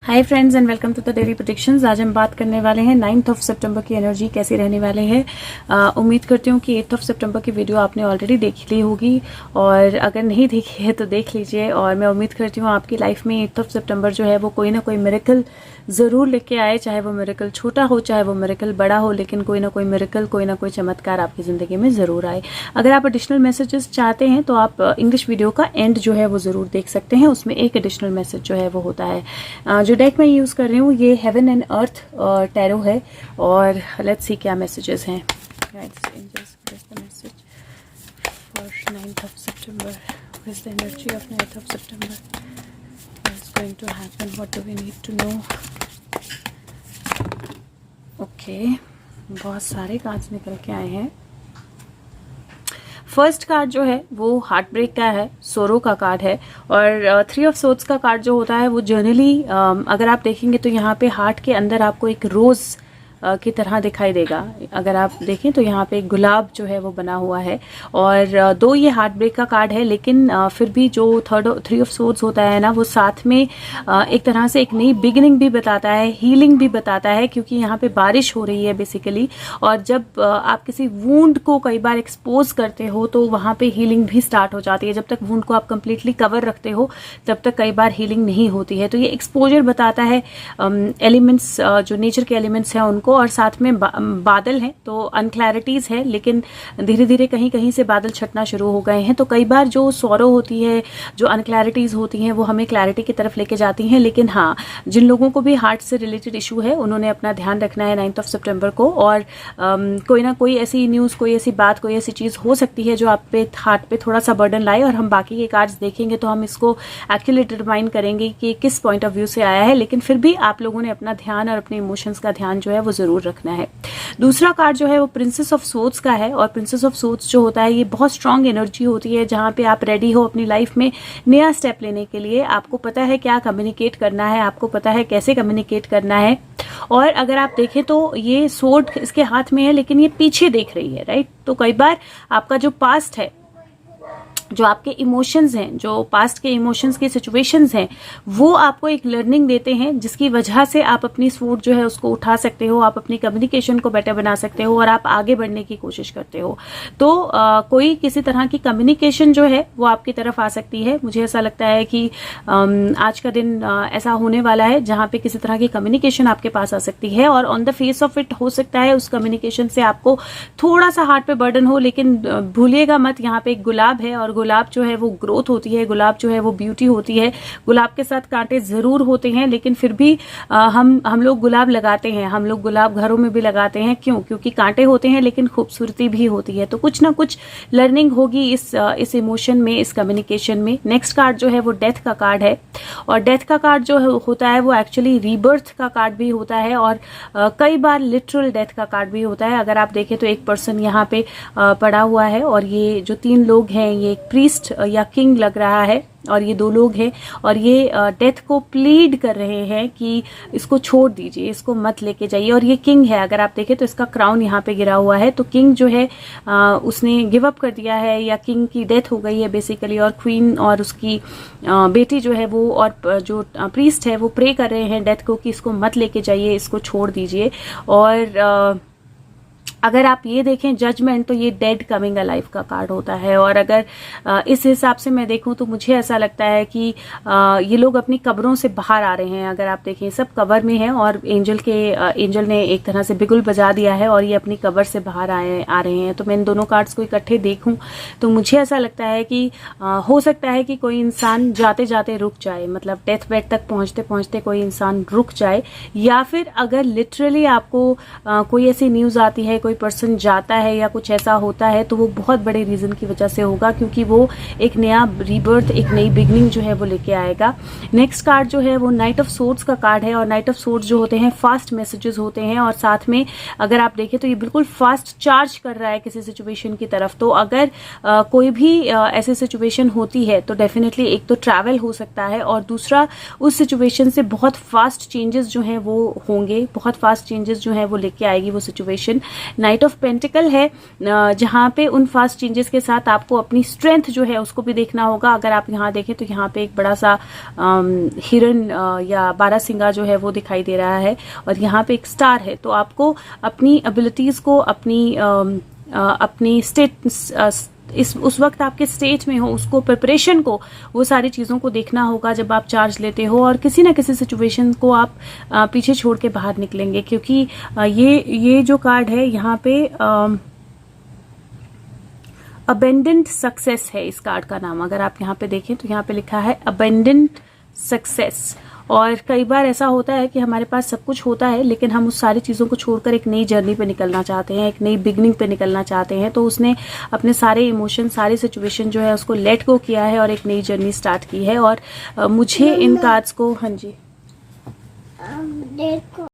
Hi friends and welcome to the daily predictions. आज हम बात करने वाले हैं 9th ऑफ सितंबर की एनर्जी कैसी रहने वाले हैं। उम्मीद करती हूँ कि 8th ऑफ सितंबर की वीडियो आपने ऑलरेडी देख ली होगी, और अगर नहीं देखी है तो देख लीजिए। और मैं उम्मीद करती हूँ आपकी लाइफ में 8th ऑफ सितंबर जो है वो कोई ना कोई मिरेकल ज़रूर लेके आए, चाहे वो मिरेकल छोटा हो चाहे वो मिरेकल बड़ा हो, लेकिन कोई ना कोई मिरेकल, कोई ना कोई चमत्कार आपकी ज़िंदगी में ज़रूर आए। अगर आप एडिशनल मैसेजेस चाहते हैं तो आप इंग्लिश वीडियो का एंड जो है वो ज़रूर देख सकते हैं, उसमें एक एडिशनल मैसेज जो है वो होता है। जो डेक मैं यूज़ कर रही हूँ ये हेवन एंड अर्थ टैरो है, और लेट्स सी क्या मैसेजेस हैं। Message for 9th of September, what is the energy of 9th of September, what is going to happen, what do we need to know? Okay, बहुत सारे cards निकल के आए हैं। फर्स्ट कार्ड जो है वो हार्ट ब्रेक का है, सोरो का कार्ड है, और 3 ऑफ सोर्ड्स का कार्ड जो होता है वो जनरली अगर आप देखेंगे तो यहाँ पे हार्ट के अंदर आपको एक रोज़ की तरह दिखाई देगा। अगर आप देखें तो यहाँ पे गुलाब जो है वो बना हुआ है, और दो ये हार्ट ब्रेक का कार्ड है, लेकिन फिर भी जो 3 ऑफ सोर्ड्स होता है ना, वो साथ में एक तरह से एक नई बिगिनिंग भी बताता है, हीलिंग भी बताता है, क्योंकि यहाँ पे बारिश हो रही है बेसिकली। और जब आप किसी वूंड को कई बार एक्सपोज करते हो तो वहाँ पे हीलिंग भी स्टार्ट हो जाती है। जब तक वूंड को आप कंप्लीटली कवर रखते हो तब तक कई बार हीलिंग नहीं होती है। तो ये एक्सपोजर बताता है एलिमेंट्स, जो नेचर के एलिमेंट्स हैं उनको, और साथ में बादल हैं तो अनक्लैरिटीज है, लेकिन धीरे धीरे कहीं कहीं से बादल छटना शुरू हो गए हैं। तो कई बार जो सौरो होती है, जो अनक्लैरिटीज होती हैं, वो हमें क्लैरिटी की तरफ लेके जाती हैं। लेकिन हाँ, जिन लोगों को भी हार्ट से रिलेटेड इशू है उन्होंने अपना ध्यान रखना है 9th ऑफ सितंबर को। और कोई ना कोई ऐसी न्यूज़, कोई ऐसी बात, कोई ऐसी चीज़ हो सकती है जो आप पे हार्ट पे थोड़ा सा बर्डन लाए, और हम बाकी के कार्ड्स देखेंगे तो हम इसको एक्चुअली डिटरमाइन करेंगे कि किस पॉइंट ऑफ व्यू से आया है। लेकिन फिर भी आप लोगों ने अपना ध्यान और अपने इमोशंस का ध्यान जो है वो जरूर रखना है। दूसरा कार्ड जो है वो प्रिंसेस ऑफ सोर्ड्स का है, और प्रिंसेस ऑफ सोर्ड्स जो होता है ये बहुत स्ट्रांग एनर्जी होती है, जहां पे आप रेडी हो अपनी लाइफ में नया स्टेप लेने के लिए। आपको पता है क्या कम्युनिकेट करना है, आपको पता है कैसे कम्युनिकेट करना है। और अगर आप देखें तो ये सोर्ड इसके हाथ में है, लेकिन ये पीछे देख रही है, राइट। तो कई बार आपका जो पास्ट है, जो आपके इमोशंस हैं, जो पास्ट के इमोशंस के सिचुएशंस हैं, वो आपको एक लर्निंग देते हैं, जिसकी वजह से आप अपनी स्वॉर्ड जो है उसको उठा सकते हो, आप अपनी कम्युनिकेशन को बेटर बना सकते हो, और आप आगे बढ़ने की कोशिश करते हो। तो कोई किसी तरह की कम्युनिकेशन जो है वो आपकी तरफ आ सकती है। मुझे ऐसा लगता है कि आज का दिन ऐसा होने वाला है जहाँ पे किसी तरह की कम्युनिकेशन आपके पास आ सकती है, और on the face of it हो सकता है उस कम्युनिकेशन से आपको थोड़ा सा हार्ट पे बर्डन हो। लेकिन भूलिएगा मत, यहाँ पे एक गुलाब है, और गुलाब जो है वो ग्रोथ होती है, गुलाब जो है वो ब्यूटी होती है। गुलाब के साथ कांटे जरूर होते हैं, लेकिन फिर भी हम लोग गुलाब लगाते हैं, हम लोग गुलाब घरों में भी लगाते हैं। क्यों? क्योंकि कांटे होते हैं लेकिन खूबसूरती भी होती है। तो कुछ ना कुछ लर्निंग होगी इस इमोशन में, इस कम्युनिकेशन में। नेक्स्ट कार्ड जो है वो डेथ का कार्ड है, और डेथ का कार्ड जो होता है वो एक्चुअली रीबर्थ का कार्ड भी होता है, और कई बार लिटरल डेथ का कार्ड भी होता है। अगर आप देखें तो एक पर्सन यहाँ पे पड़ा हुआ है, और ये जो 3 लोग हैं, ये एक प्रीस्ट या किंग लग रहा है, और ये 2 लोग हैं, और ये डेथ को प्लीड कर रहे हैं कि इसको छोड़ दीजिए, इसको मत लेके जाइए। और ये किंग है, अगर आप देखें तो इसका क्राउन यहाँ पे गिरा हुआ है। तो किंग जो है उसने गिव अप कर दिया है, या किंग की डेथ हो गई है बेसिकली, और क्वीन और उसकी बेटी जो है वो, और जो प्रीस्ट है वो प्रे कर रहे हैं डेथ को कि इसको मत लेके जाइए, इसको छोड़ दीजिए। और अगर आप ये देखें जजमेंट, तो ये डेड कमिंग अलाइव का कार्ड होता है। और अगर इस हिसाब से मैं देखूं तो मुझे ऐसा लगता है कि ये लोग अपनी कब्रों से बाहर आ रहे हैं। अगर आप देखें सब कब्र में है, और एंजल ने एक तरह से बिगुल बजा दिया है, और ये अपनी कब्र से बाहर आ रहे हैं। तो मैं इन दोनों कार्ड्स को इकट्ठे देखूं तो मुझे ऐसा लगता है कि हो सकता है कि कोई इंसान जाते जाते रुक जाए, मतलब डेथ बेड तक पहुंचते पहुंचते कोई इंसान रुक जाए। या फिर अगर लिटरली आपको कोई ऐसी न्यूज आती है, कोई पर्सन जाता है या कुछ ऐसा होता है, तो वो बहुत बड़े रीजन की वजह से होगा, क्योंकि वो एक नया रीबर्थ, एक नई बिगनिंग जो है वो लेके आएगा। नेक्स्ट कार्ड जो है वो नाइट ऑफ सोर्ड्स का कार्ड है, और नाइट ऑफ सोर्ड्स जो होते हैं फास्ट मैसेजेस होते हैं, और साथ में अगर आप देखें तो ये बिल्कुल फास्ट चार्ज कर रहा है किसी सिचुएशन की तरफ। तो अगर कोई भी ऐसी सिचुएशन होती है तो डेफिनेटली एक तो ट्रैवल हो सकता है, और दूसरा उस सिचुएशन से बहुत फास्ट चेंजेस जो हैं वो होंगे, बहुत फास्ट चेंजेस जो हैं वो लेके आएगी वो सिचुएशन। नाइट ऑफ पेंटिकल है, जहाँ पे उन फास्ट चेंजेस के साथ आपको अपनी स्ट्रेंथ जो है उसको भी देखना होगा। अगर आप यहाँ देखें तो यहाँ पे एक बड़ा सा हिरन या बारहसिंगा जो है वो दिखाई दे रहा है, और यहाँ पे एक स्टार है। तो आपको अपनी एबिलिटीज को, अपनी स्टेट, उस वक्त आपके स्टेट में हो, उसको प्रिपरेशन को, वो सारी चीज़ों को देखना होगा जब आप चार्ज लेते हो, और किसी ना किसी सिचुएशन को आप पीछे छोड़ के बाहर निकलेंगे। क्योंकि ये जो कार्ड है यहाँ पे अबेंडेंट सक्सेस है इस कार्ड का नाम। अगर आप यहाँ पे देखें तो यहाँ पे लिखा है अबेंडेंट सक्सेस। और कई बार ऐसा होता है कि हमारे पास सब कुछ होता है, लेकिन हम उस सारी चीज़ों को छोड़कर एक नई जर्नी पे निकलना चाहते हैं, एक नई बिगनिंग पे निकलना चाहते हैं। तो उसने अपने सारे इमोशन, सारी सिचुएशन जो है उसको लेट गो किया है और एक नई जर्नी स्टार्ट की है। और मुझे इन कार्ड्स को, हाँ जी, देखो